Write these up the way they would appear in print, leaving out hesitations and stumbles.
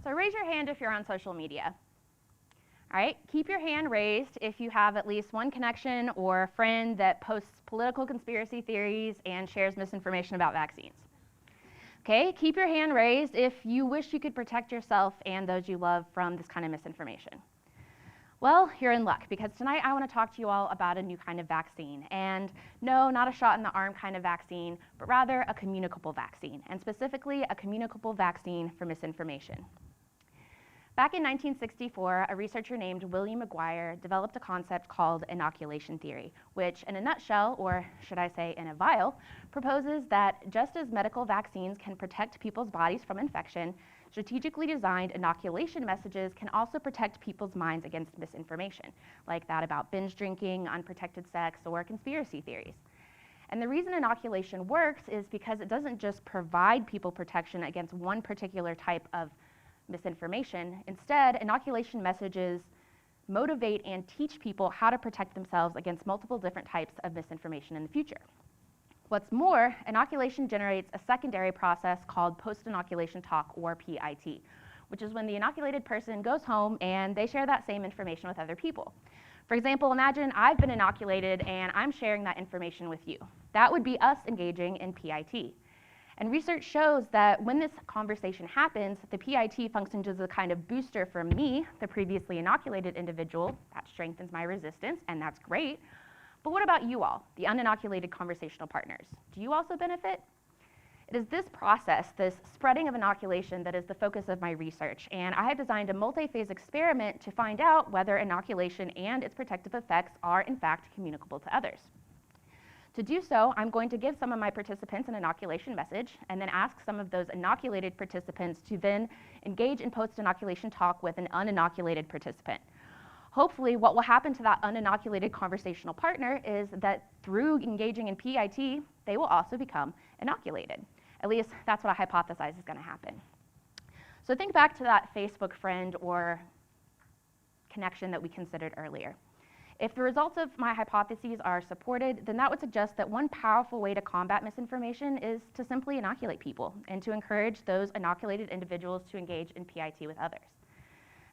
So raise your hand if you're on social media. All right, keep your hand raised if you have at least one connection or friend that posts political conspiracy theories and shares misinformation about vaccines. Okay, keep your hand raised if you wish you could protect yourself and those you love from this kind of misinformation. Well, you're in luck, because tonight I want to talk to you all about a new kind of vaccine. And no, not a shot in the arm kind of vaccine, but rather a communicable vaccine, and specifically a communicable vaccine for misinformation. Back in 1964, a researcher named William McGuire developed a concept called inoculation theory, which in a nutshell, or should I say in a vial, proposes that just as medical vaccines can protect people's bodies from infection, strategically designed inoculation messages can also protect people's minds against misinformation, like that about binge drinking, unprotected sex, or conspiracy theories. And the reason inoculation works is because it doesn't just provide people protection against one particular type of misinformation. Instead, inoculation messages motivate and teach people how to protect themselves against multiple different types of misinformation in the future. What's more, inoculation generates a secondary process called post-inoculation talk, or PIT, which is when the inoculated person goes home and they share that same information with other people. For example, imagine I've been inoculated and I'm sharing that information with you. That would be us engaging in PIT. And research shows that when this conversation happens, the PIT functions as a kind of booster for me, the previously inoculated individual. That strengthens my resistance, and that's great. But what about you all, the uninoculated conversational partners? Do you also benefit? It is this process, this spreading of inoculation, that is the focus of my research, and I have designed a multi-phase experiment to find out whether inoculation and its protective effects are in fact communicable to others. To do so, I'm going to give some of my participants an inoculation message and then ask some of those inoculated participants to then engage in post-inoculation talk with an uninoculated participant. Hopefully, what will happen to that uninoculated conversational partner is that through engaging in PIT, they will also become inoculated. At least that's what I hypothesize is going to happen. So think back to that Facebook friend or connection that we considered earlier. If the results of my hypotheses are supported, then that would suggest that one powerful way to combat misinformation is to simply inoculate people and to encourage those inoculated individuals to engage in PIT with others.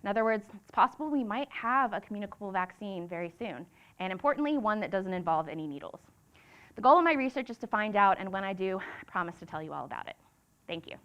In other words, it's possible we might have a communicable vaccine very soon, and importantly, one that doesn't involve any needles. The goal of my research is to find out, and when I do, I promise to tell you all about it. Thank you.